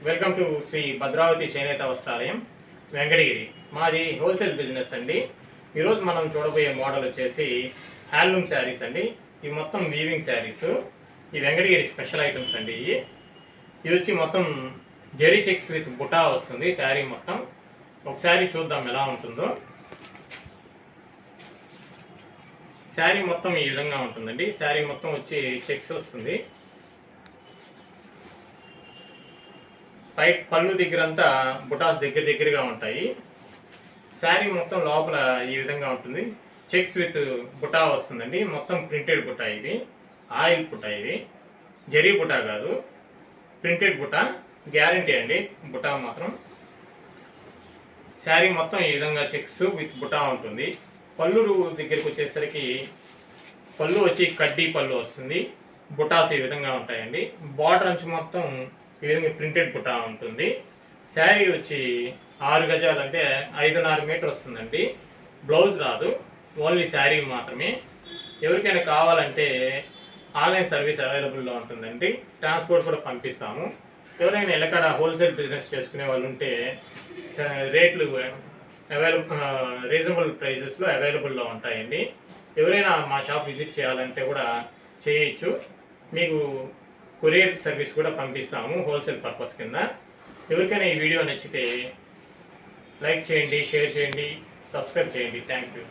Welcome to Shri Bhadravati చేనేత వస్త్రాలయం వెంకటగిరి. మాది wholesale business అండి. ఈరోజు మనం చూడబోయే మోడల్ వచ్చేసి హ్యాండ్లూమ్ శారీస్ అండి. ఇవి మొత్తం వీవింగ్ శారీస్. ఈ వెంకటగిరి స్పెషల్ ఐటమ్స్ అండి. ఇది వచ్చి మొత్తం జెరీ చెక్స్ విత్ బుటా వస్తుంది శారీ మొత్తం. ఒకసారి చూద్దాం ఎలా ఉంటుందో. శారీ మొత్తం ఈ విధంగా ఉంటుందండి. శారీ మొత్తం వచ్చి చెక్స్ వస్తుంది. పళ్ళు దగ్గరంతా బుటాస్ దగ్గరగా ఉంటాయి. శారీ మొత్తం లోపల ఈ విధంగా ఉంటుంది. చెక్స్ విత్ బుటా వస్తుందండి. మొత్తం ప్రింటెడ్ బుటా, ఇది ఆయిల్ బుటా, ఇది జరీ బుటా కాదు, ప్రింటెడ్ బుటా. గ్యారంటీ అండి బుటా మాత్రం. శారీ మొత్తం ఈ విధంగా చెక్స్ విత్ బుటా ఉంటుంది. పళ్ళు దగ్గరికి వచ్చేసరికి పళ్ళు వచ్చి కడ్డీ పళ్ళు వస్తుంది. బుటాస్ ఈ విధంగా ఉంటాయండి. బార్డర్ అంచు మొత్తం ఈ విధంగా ప్రింటెడ్ బుటా ఉంటుంది. శారీ వచ్చి 6 గజాలు అంటే 5.5 మీటర్ వస్తుందండి. బ్లౌజ్ రాదు, ఓన్లీ శారీ మాత్రమే. ఎవరికైనా కావాలంటే ఆన్లైన్ సర్వీస్ అవైలబుల్లో ఉంటుందండి. ట్రాన్స్పోర్ట్ కూడా పంపిస్తాము. ఎవరైనా ఎక్కడ హోల్సేల్ బిజినెస్ చేసుకునే వాళ్ళు ఉంటే రేట్లు రీజనబుల్ ప్రైజెస్లో అవైలబుల్లో ఉంటాయండి. ఎవరైనా మా షాప్ విజిట్ చేయాలంటే కూడా చేయొచ్చు. మీకు కొరియర్ సర్వీస్ కూడా పంపిస్తాము హోల్సేల్ పర్పస్ కింద. ఎవరికైనా ఈ వీడియో నచ్చితే లైక్ చేయండి, షేర్ చేయండి, సబ్స్క్రైబ్ చేయండి. Thank you.